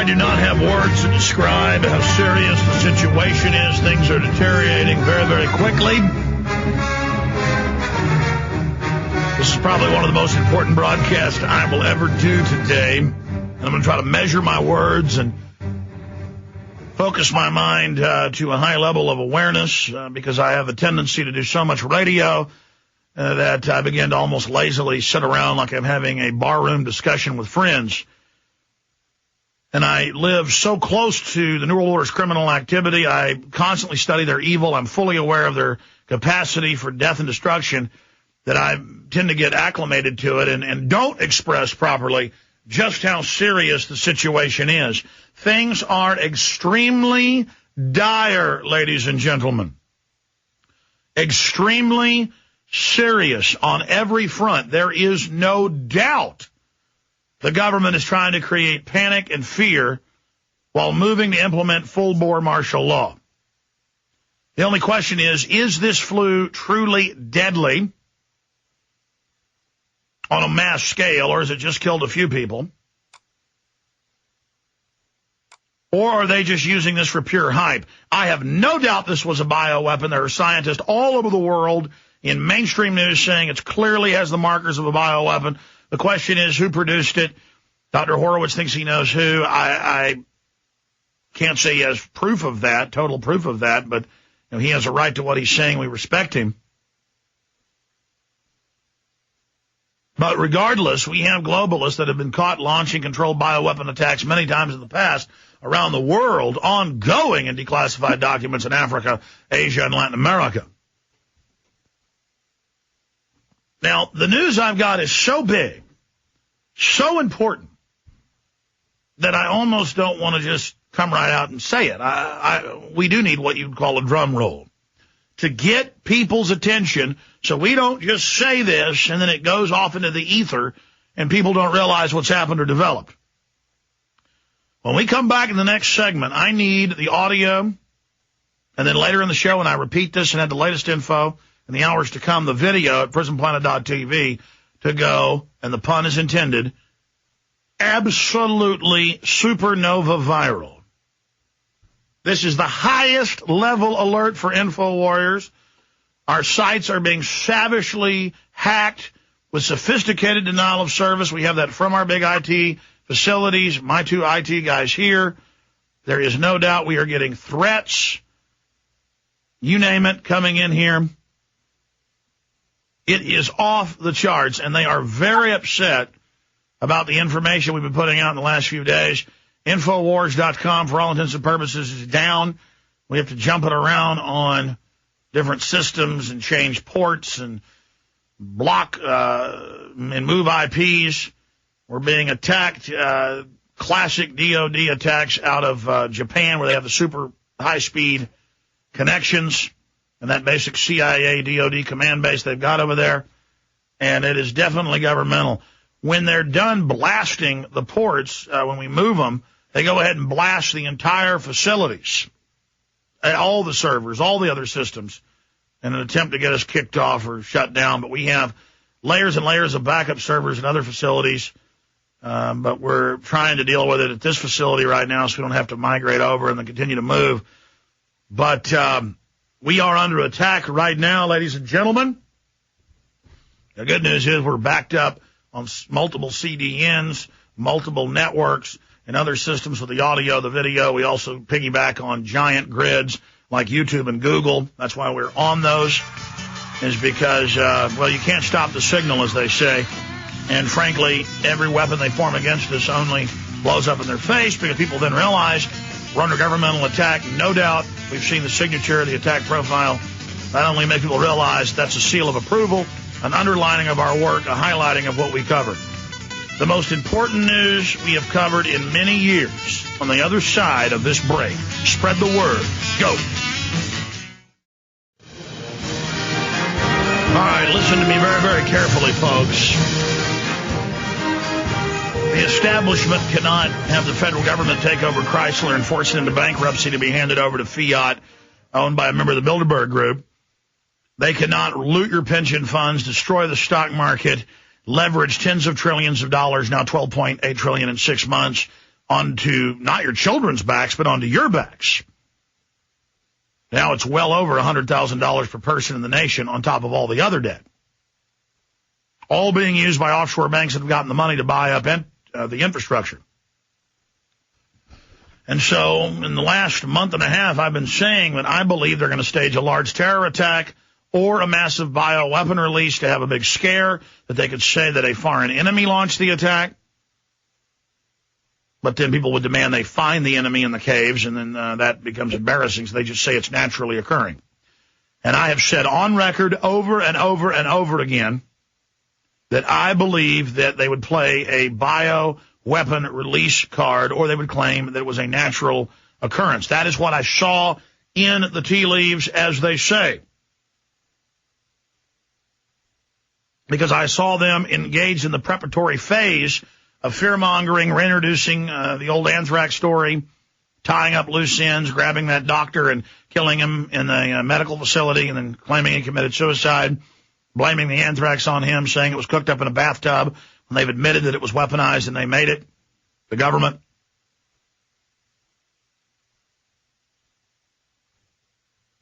I do not have words to describe how serious the situation is. Things are deteriorating very, very quickly. This is probably one of the most important broadcasts I will ever do today. And I'm going to try to measure my words and focus my mind to a high level of awareness because I have a tendency to do so much radio that I begin to almost lazily sit around like I'm having a barroom discussion with friends. And I live so close to the New World Order's criminal activity. I constantly study their evil. I'm fully aware of their capacity for death and destruction that I tend to get acclimated to it and don't express properly just how serious the situation is. Things are extremely dire, ladies and gentlemen. Extremely serious on every front. There is no doubt the government is trying to create panic and fear while moving to implement full-bore martial law. The only question is this flu truly deadly on a mass scale, or has it just killed a few people? Or are they just using this for pure hype? I have no doubt this was a bioweapon. There are scientists all over the world in mainstream news saying it clearly has the markers of a bioweapon. The question is, who produced it? Dr. Horowitz thinks he knows who. I can't say he has proof of that, total proof of that, but he has a right to what he's saying. We respect him. But regardless, we have globalists that have been caught launching controlled bioweapon attacks many times in the past around the world, ongoing in declassified documents in Africa, Asia, and Latin America. Now, the news I've got is so big, so important, that I almost don't want to just come right out and say it. We do need what you'd call a drum roll to get people's attention so we don't just say this and then it goes off into the ether and people don't realize what's happened or developed. When we come back in the next segment, I need the audio, and then later in the show when I repeat this and have the latest info in the hours to come, the video at prisonplanet.tv to go, and the pun is intended, absolutely supernova viral. This is the highest level alert for InfoWarriors. Our sites are being savagely hacked with sophisticated denial of service. We have that from our big IT facilities, my two IT guys here. There is no doubt we are getting threats, you name it, coming in here. It is off the charts, and they are very upset about the information we've been putting out in the last few days. Infowars.com, for all intents and purposes, is down. We have to jump it around on different systems and change ports and block and move IPs. We're being attacked, classic DOD attacks out of Japan, where they have the super high-speed connections and that basic CIA DOD command base they've got over there. And it is definitely governmental. When they're done blasting the ports, when we move them, they go ahead and blast the entire facilities, all the servers, all the other systems, in an attempt to get us kicked off or shut down. But we have layers and layers of backup servers in other facilities, but we're trying to deal with it at this facility right now so we don't have to migrate over and then continue to move. But we are under attack right now, ladies and gentlemen. The good news is we're backed up on multiple CDNs, multiple networks, and other systems with the audio, the video. We also piggyback on giant grids like YouTube and Google. That's why we're on those, is because, well, you can't stop the signal, as they say. And frankly, every weapon they form against us only blows up in their face because people then realize we're under governmental attack. No doubt we've seen the signature, the attack profile. That only makes people realize that's a seal of approval, an underlining of our work, a highlighting of what we cover. The most important news we have covered in many years on the other side of this break. Spread the word. Go. All right, listen to me very, very carefully, folks. The establishment cannot have the federal government take over Chrysler and force it into bankruptcy to be handed over to Fiat, owned by a member of the Bilderberg Group. They cannot loot your pension funds, destroy the stock market, leverage tens of trillions of dollars, now $12.8 trillion in 6 months, onto not your children's backs, but onto your backs. Now it's well over $100,000 per person in the nation on top of all the other debt. All being used by offshore banks that have gotten the money to buy up the infrastructure. And so in the last month and a half, I've been saying that I believe they're going to stage a large terror attack or a massive bioweapon release to have a big scare, that they could say that a foreign enemy launched the attack. But then people would demand they find the enemy in the caves, and then that becomes embarrassing, so they just say it's naturally occurring. And I have said on record over and over and over again that I believe that they would play a bioweapon release card, or they would claim that it was a natural occurrence. That is what I saw in the tea leaves, as they say. Because I saw them engaged in the preparatory phase of fear-mongering, reintroducing the old anthrax story, tying up loose ends, grabbing that doctor and killing him in a medical facility, and then claiming he committed suicide, blaming the anthrax on him, saying it was cooked up in a bathtub when they've admitted that it was weaponized and they made it, the government.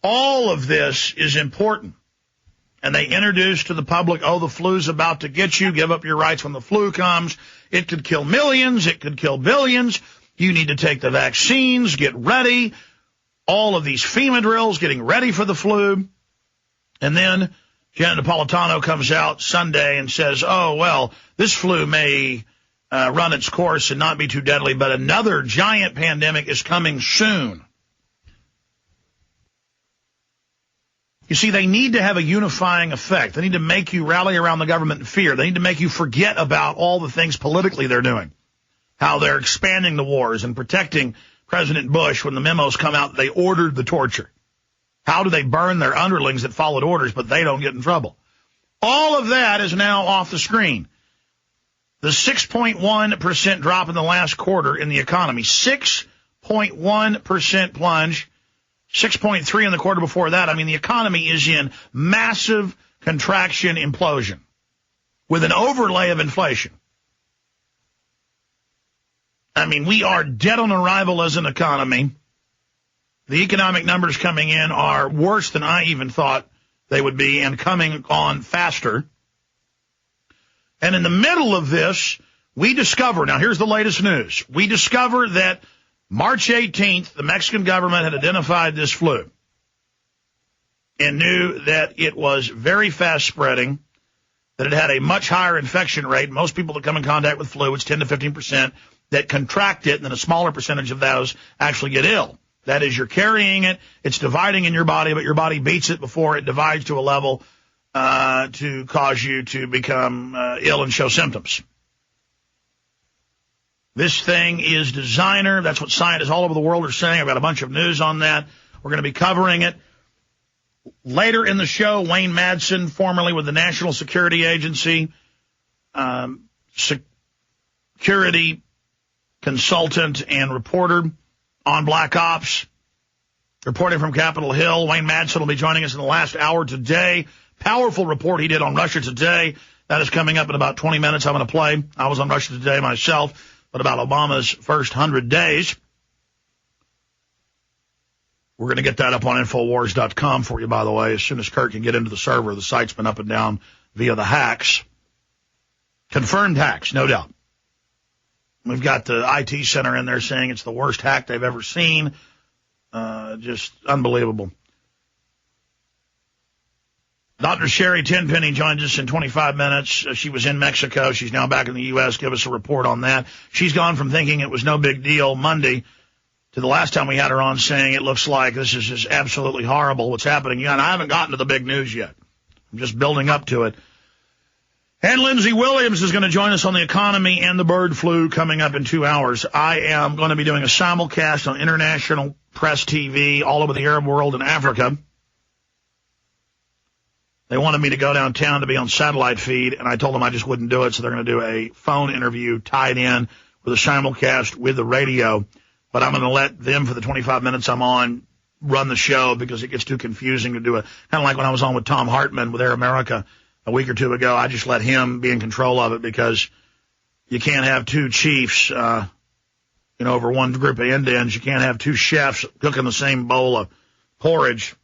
All of this is important. And they introduced to the public, oh, the flu's about to get you. Give up your rights when the flu comes. It could kill millions. It could kill billions. You need to take the vaccines. Get ready. All of these FEMA drills, getting ready for the flu. And then Janet Napolitano comes out Sunday and says, oh, well, this flu may run its course and not be too deadly, but another giant pandemic is coming soon. You see, they need to have a unifying effect. They need to make you rally around the government in fear. They need to make you forget about all the things politically they're doing, how they're expanding the wars and protecting President Bush when the memos come out that they ordered the torture. How do they burn their underlings that followed orders, but they don't get in trouble? All of that is now off the screen. The 6.1% drop in the last quarter in the economy, 6.1% plunge. 6.3 in the quarter before that. I mean, the economy is in massive contraction, implosion, with an overlay of inflation. I mean, we are dead on arrival as an economy. The economic numbers coming in are worse than I even thought they would be, and coming on faster. And in the middle of this, we discover, now here's the latest news, we discover that March 18th, the Mexican government had identified this flu and knew that it was very fast spreading, that it had a much higher infection rate. Most people that come in contact with flu, it's 10 to 15% that contract it, and then a smaller percentage of those actually get ill. That is, you're carrying it, it's dividing in your body, but your body beats it before it divides to a level to cause you to become ill and show symptoms. This thing is designer. That's what scientists all over the world are saying. I've got a bunch of news on that. We're going to be covering it. Later in the show, Wayne Madsen, formerly with the National Security Agency, security consultant and reporter on Black Ops, reporting from Capitol Hill. Wayne Madsen will be joining us in the last hour today. Powerful report he did on Russia Today. That is coming up in about 20 minutes. I'm going to play. I was on Russia Today myself, but about Obama's first 100 days. We're going to get that up on Infowars.com for you, by the way, as soon as Kurt can get into the server. The site's been up and down via the hacks. Confirmed hacks, no doubt. We've got the IT center in there saying it's the worst hack they've ever seen. Just unbelievable. Dr. Sherry Tenpenny joins us in 25 minutes. She was in Mexico. She's now back in the U.S. Give us a report on that. She's gone from thinking it was no big deal Monday to the last time we had her on saying it looks like this is just absolutely horrible what's happening. And I haven't gotten to the big news yet. I'm just building up to it. And Lindsey Williams is going to join us on the economy and the bird flu coming up in 2 hours. I am going to be doing a simulcast on international press TV all over the Arab world and Africa. They wanted me to go downtown to be on satellite feed, and I told them I just wouldn't do it, so they're going to do a phone interview tied in with a simulcast with the radio. But I'm going to let them, for the 25 minutes I'm on, run the show because it gets too confusing to do it. Kind of like when I was on with Tom Hartman with Air America a week or two ago. I just let him be in control of it because you can't have two chiefs, over one group of Indians. You can't have two chefs cooking the same bowl of porridge.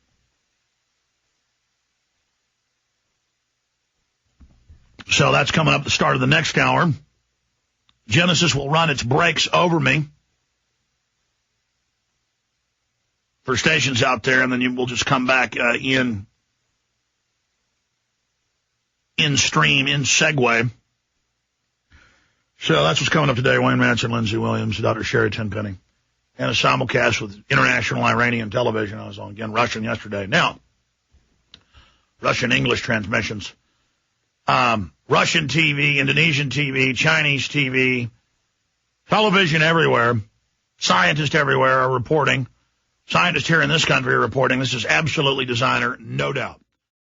So that's coming up at the start of the next hour. Genesis will run its brakes over me for stations out there, and then we'll just come back in stream, in segue. So that's what's coming up today. Wayne Madsen, Lindsey Williams, Dr. Sherry Tenpenny, and a simulcast with International Iranian Television. I was on, again, Russian yesterday. Now, Russian-English transmissions. Russian TV, Indonesian TV, Chinese TV, television everywhere. Scientists everywhere are reporting. Scientists here in this country are reporting. This is absolutely designer, no doubt.